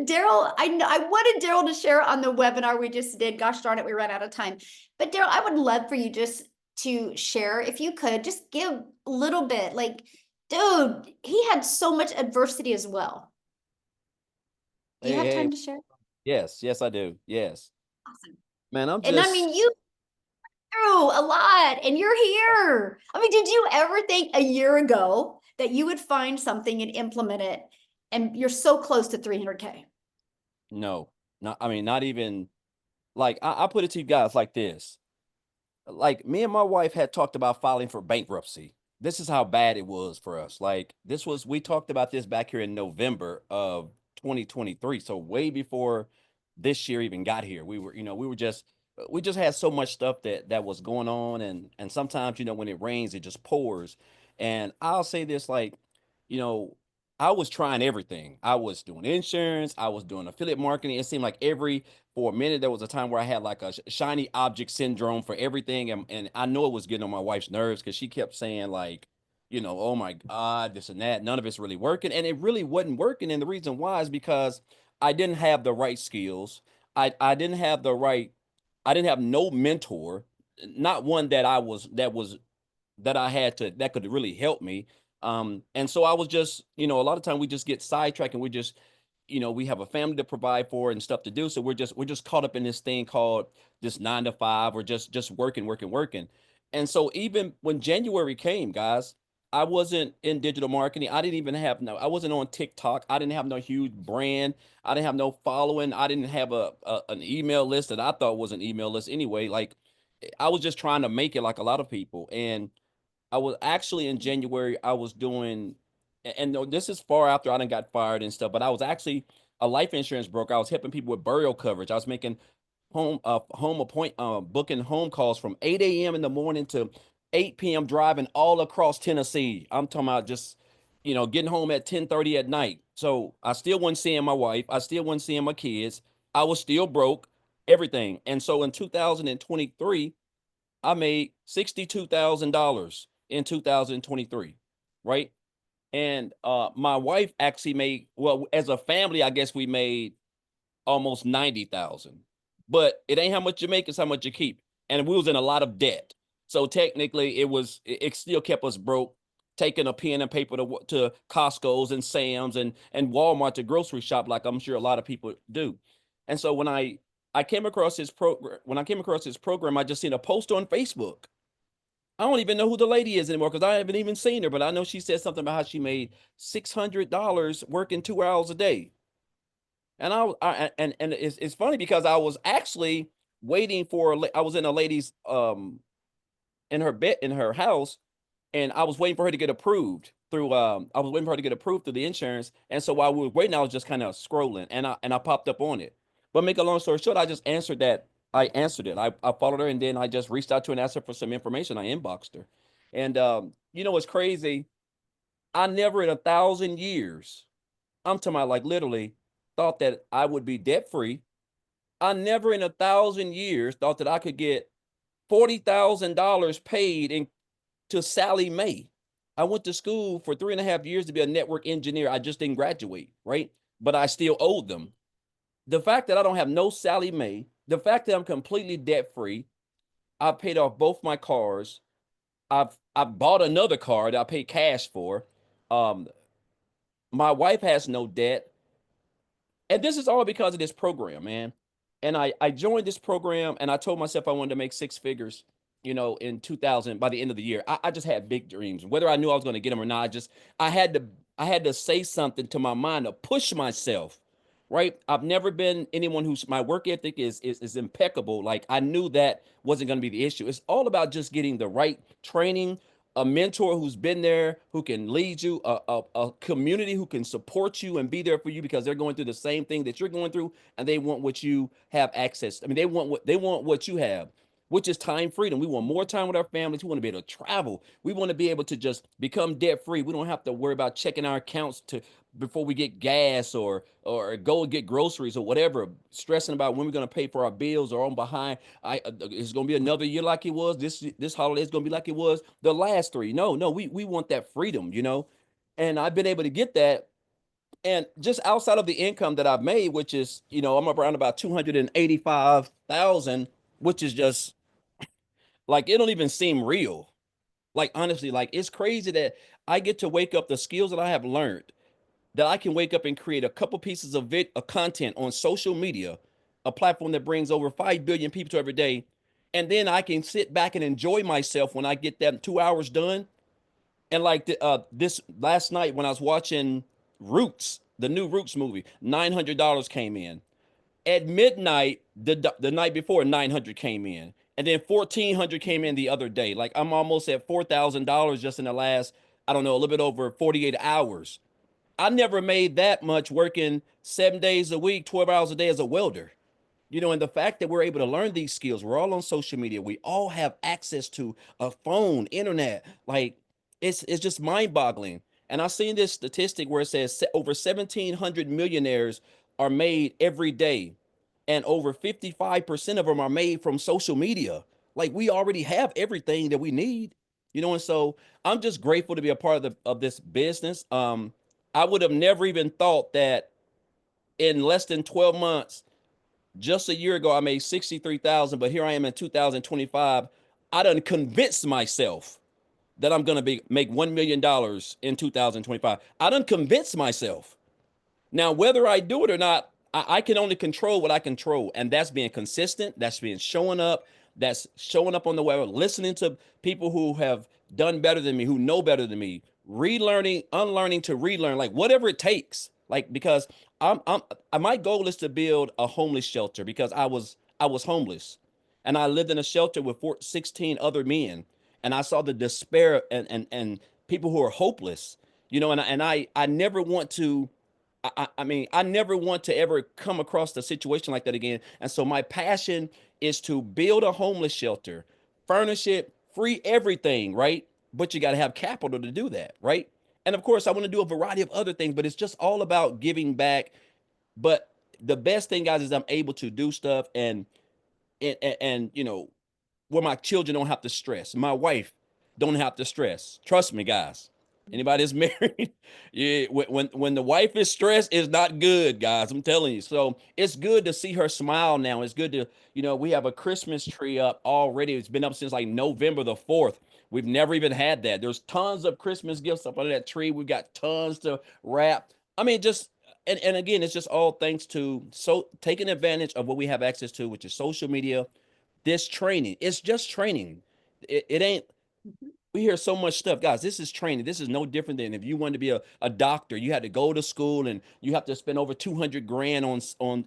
Darrell, I wanted Darrell to share on the webinar we just did. Gosh darn it, we ran out of time. But Darrell, I would love for you just to share, if you could, just give a little bit. Like, dude, he had so much adversity as well. Do you Hey, have hey, time to share? yes, yes, I do. Yes. Awesome. Man, I'm And I just, mean, you through a lot and you're here. I mean, did you ever think a year ago that you would find something and implement it and you're so close to 300K? no, not, I mean, not even like, I put it to you guys like this. Like, me and my wife had talked about filing for bankruptcy. This is how bad it was for us. Like, we talked about this back here in November of 2023. So, way before this year even got here. We just had so much stuff that was going on. And sometimes, when it rains, it just pours. And I'll say this, like, you know, I was trying everything. I was doing insurance, I was doing affiliate marketing. It seemed like for a minute there was a time where I had like a shiny object syndrome for everything, and I know it was getting on my wife's nerves because she kept saying like, oh my God, this and that. None of it's really working, and it really wasn't working. And the reason why is because I didn't have the right skills. I didn't have the right. I didn't have no mentor, not one that I had to that could really help me. And so I was just, a lot of time we just get sidetracked and we just, we have a family to provide for and stuff to do. So we're just caught up in this thing called this 9 to 5 or just working, working, working. And so even when January came, guys, I wasn't in digital marketing. I wasn't on TikTok. I didn't have no huge brand. I didn't have no following. I didn't have an email list that I thought was an email list anyway. Like I was just trying to make it like a lot of people. And I was actually in January, I was doing, and no, this is far after I done got fired and stuff, but I was actually a life insurance broker. I was helping people with burial coverage. I was making booking home calls from 8 a.m. in the morning to 8 p.m. driving all across Tennessee. I'm talking about just, getting home at 10:30 at night. So I still wasn't seeing my wife. I still wasn't seeing my kids. I was still broke, everything. And so in 2023, I made $62,000 in 2023, right? And my wife actually made, well, as a family, I guess we made almost 90,000. But it ain't how much you make, it's how much you keep. And we was in a lot of debt. So technically it still kept us broke, taking a pen and paper to Costco's and Sam's and Walmart to grocery shop like I'm sure a lot of people do. And so I came across this program, I just seen a post on Facebook. I don't even know who the lady is anymore because I haven't even seen her, but I know she said something about how she made $600 working 2 hours a day. And and it's funny because I was actually waiting for I was in a lady's in her bed in her house, and I was waiting for her to get approved through I was waiting for her to get approved through the insurance. And so while we were waiting, I was just kind of scrolling and I popped up on it. But make a long story short, I just answered that. I answered it. I followed her and then I just reached out to her and asked her for some information. I inboxed her. And what's crazy? I never in 1,000 years, I'm talking about like literally, thought that I would be debt free. I never in 1,000 years thought that I could get $40,000 paid to Sally Mae. I went to school for 3.5 years to be a network engineer. I just didn't graduate, right? But I still owed them. The fact that I don't have no Sally Mae, the fact that I'm completely debt free, I've paid off both my cars. I've bought another car that I paid cash for. Um, my wife has no debt. And this is all because of this program, man. And I joined this program and I told myself I wanted to make six figures, in 2000 by the end of the year. I just had big dreams. Whether I knew I was going to get them or not, I had to I had to say something to my mind to push myself. Right? I've never been anyone who's my work ethic is impeccable. Like I knew that wasn't going to be the issue. It's all about just getting the right training, a mentor who's been there, who can lead you, a community who can support you and be there for you because they're going through the same thing that you're going through, and they want what you have access. I mean, they want what you have, which is time freedom. We want more time with our families. We want to be able to travel. We want to be able to just become debt free. We don't have to worry about checking our accounts to before we get gas or go and get groceries or whatever, stressing about when we're going to pay for our bills or on behind. It's going to be another year like it was. This holiday is going to be like it was the last three. No, we want that freedom, and I've been able to get that And just outside of the income that I've made, which is, I'm around about 285,000, which is just like, it don't even seem real. Like, honestly, like, it's crazy that I get to wake up, the skills that I have learned, that I can wake up and create a couple pieces of content on social media, a platform that brings over 5 billion people to every day. And then I can sit back and enjoy myself when I get that 2 hours done. And like this last night when I was watching Roots, the new Roots movie, $900 came in. At midnight, the night before, 900 came in. And then 1,400 came in the other day. Like, I'm almost at $4,000 just in the last, I don't know, a little bit over 48 hours. I never made that much working 7 days a week, 12 hours a day as a welder. And the fact that we're able to learn these skills, we're all on social media, we all have access to a phone, internet. Like, it's just mind-boggling. And I've seen this statistic where it says over 1,700 millionaires are made every day, and over 55% of them are made from social media. Like, we already have everything that we need. And so I'm just grateful to be a part of this business. I would have never even thought that in less than 12 months, just a year ago, I made 63,000, but here I am in 2025. I done convinced myself that I'm gonna make $1 million in 2025. I done convinced myself. Now, whether I do it or not, I can only control what I control, and that's being consistent. That's being showing up. That's showing up on the web, listening to people who have done better than me, who know better than me, relearning, unlearning to relearn, like whatever it takes. Like, because my goal is to build a homeless shelter, because I was homeless, and I lived in a shelter with 16 other men, and I saw the despair and people who are hopeless. And I never want to. I mean, I never want to ever come across a situation like that again. And so my passion is to build a homeless shelter, furnish it, free everything, right? But you got to have capital to do that, right? And of course, I want to do a variety of other things, but it's just all about giving back. But the best thing, guys, is I'm able to do stuff, and where my children don't have to stress, my wife don't have to stress. Trust me, guys. Anybody that's married, yeah, when the wife is stressed, it's not good, guys. I'm telling you. So it's good to see her smile now. It's good to, we have a Christmas tree up already. It's been up since like November the 4th. We've never even had that. There's tons of Christmas gifts up under that tree. We've got tons to wrap. I mean, just and again, it's just all thanks to taking advantage of what we have access to, which is social media. This training, it's just training. It ain't, Mhm. we hear so much stuff, guys. This is training. This is no different than if you wanted to be a doctor. You had to go to school, and you have to spend over 200 grand on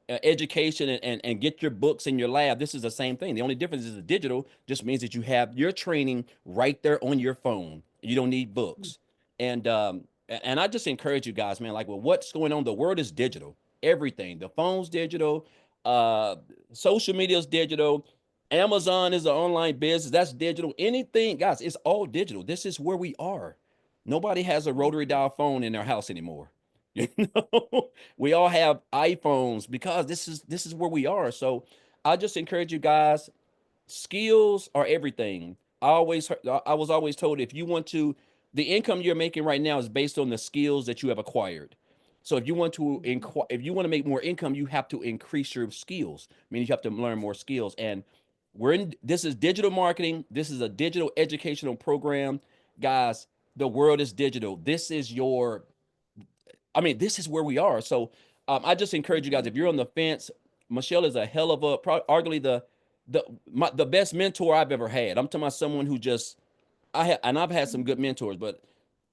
education, and get your books in your lab. This is the same thing. The only difference is the digital just means that you have your training right there on your phone. You don't need books. And I just encourage you guys, man, like, with what's going on, the world is digital. Everything. The phone's digital, uh social media is digital. Amazon is an online business. That's digital. Anything, guys, it's all digital. This is where we are. Nobody has a rotary dial phone in their house anymore. You we all have iPhones, because this is where we are. So I just encourage you guys, skills are everything. I was always told, if you want to, the income you're making right now is based on the skills that you have acquired. So if you want to Mhm. if you want to make more income, you have to increase your skills. I mean, you have to learn more skills. And this is digital marketing. This is a digital educational program. Guys, the world is digital. This is where we are. So I just encourage you guys, Mhm. if you're on the fence, Michelle is a hell of arguably the best mentor I've ever had. I'm talking about someone who just, and I've had some good mentors, but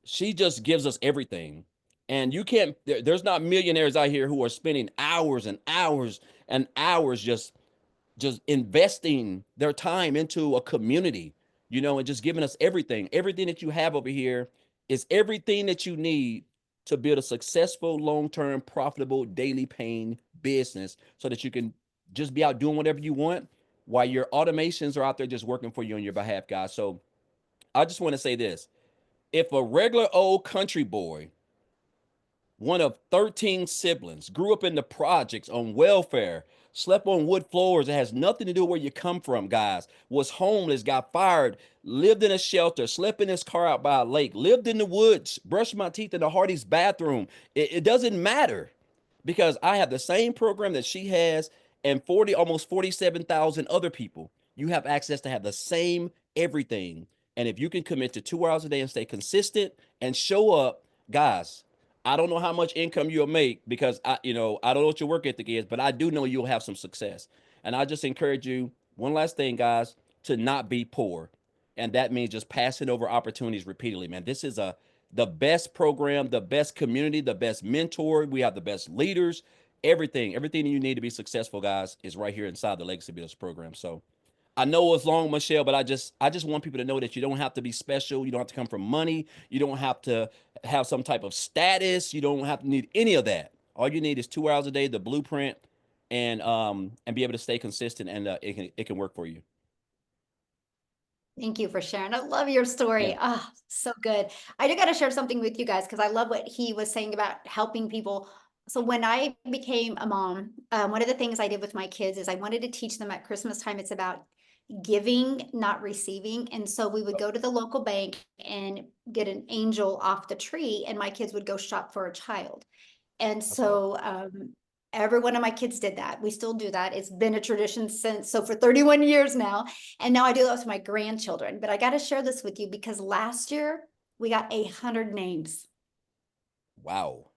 she just gives us everything. And you can't, there's not millionaires out here who are spending hours and hours and hours just investing their time into a community, and just giving us everything. Everything that you have over here is everything that you need to build a successful, long-term, profitable, daily paying business, so that you can just be out doing whatever you want while your automations are out there just working for you on your behalf, guys. So I just want to say this. If a regular old country boy one of 13 siblings, grew up in the projects on welfare, slept on wood floors. It has nothing to do with where you come from, guys. Was homeless, got fired, lived in a shelter, slept in his car out by a lake, lived in the woods, brushed my teeth in the Hardy's bathroom. It doesn't matter because I have the same program that she has and 40, almost 47,000 other people. You have access to have the same everything. And if you can commit to 2 hours a day and stay consistent and show up, guys, I don't know how much income you'll make because I don't know what your work ethic is, but I do know you'll have some success. And I just encourage you, one last thing, guys, to not be poor. And that means just passing over opportunities repeatedly, man. This is the best program, the best community, the best mentor. We have the best leaders. Everything you need to be successful, guys, is right here inside the Legacy Builders program. So I know it's long, Michelle, but I just want people to know that you don't have to be special. You don't have to come from money. You don't have to have some type of status. You don't have to need any of that. All you need is 2 hours a day, the blueprint, and be able to stay consistent, and it can work for you. Thank you for sharing. I love your Yeah. story. Ah, so good. I do got to share something with you guys because I love what he was saying about helping people. So when I became a mom, one of the things I did with my kids is I wanted to teach them at Christmas time. It's about giving, not receiving. And so we would go to the local bank and get an angel off the tree, and my kids would go shop for a child. And That's all. so every one of my kids did that. We still do that. It's been a tradition since, so for 31 years now. And now I do that with my grandchildren. But I got to share this with you because last year we got 100 names. Wow.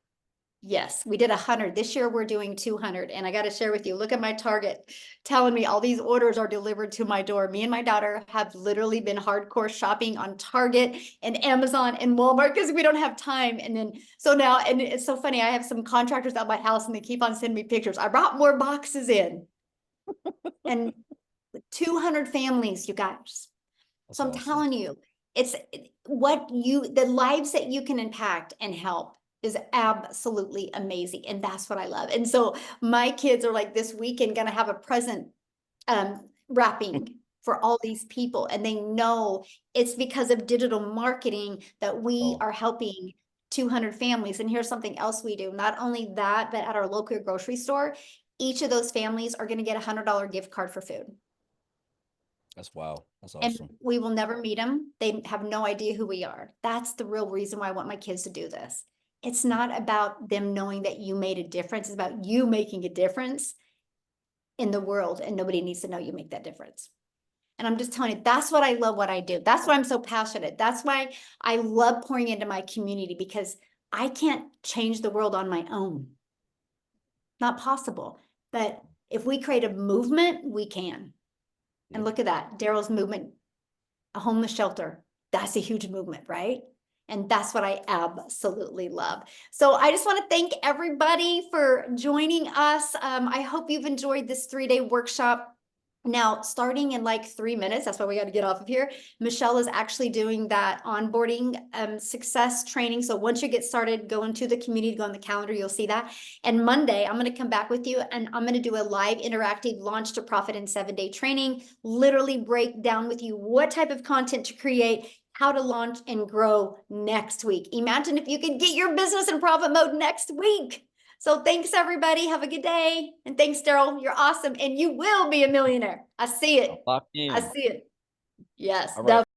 Yes, we did 100. This year we're doing 200. And I got to share with you, look at my Target telling me all these orders are delivered to my door. Me and my daughter have literally been hardcore shopping on Target and Amazon and Walmart because we don't have time. And then, so now, and it's so funny, I have some contractors at my house and they keep on sending me pictures. I brought more boxes in and 200 families, you guys. That's So I'm awesome. telling you, it's the lives that you can impact and help is absolutely amazing. And that's what I love. And so my kids are like this weekend going to have a present wrapping for all these people. And they know it's because of digital marketing that we Oh, are helping 200 families. And here's something else we do. Not only that, but at our local grocery store, each of those families are going to get a $100 gift card for food. that's wow. That's And awesome. we will never meet them. They have no idea who we are. That's the real reason why I want my kids to do this. It's not about them knowing that you made a difference. It's about you making a difference in the world, and nobody needs to know you make that difference. And I'm just telling you, that's what I love what I do. That's why I'm so passionate. That's why I love pouring into my community, because I can't change the world on my own. Not possible. But if we create a movement, we can. And Yep. look at that, Darrell's movement, a homeless shelter. That's a huge movement, right? And that's what I absolutely love. So I just want to thank everybody for joining us. I hope you've enjoyed this 3-day workshop. Now, starting in like 3 minutes, that's why we got to get off of here. Michelle is actually doing that onboarding success training. So once you get started, go into the community, go on the calendar, you'll see that. And Monday, I'm going to come back with you and I'm going to do a live interactive launch to profit in 7-day training, literally break down with you what type of content to create, how to launch and grow next week. Imagine if you could get your business in profit mode next week. So thanks, everybody. Have a good day. And thanks, Darrell. You're awesome. And you will be a millionaire. I see I'm it. locked I in. see it. Yes, All right. definitely.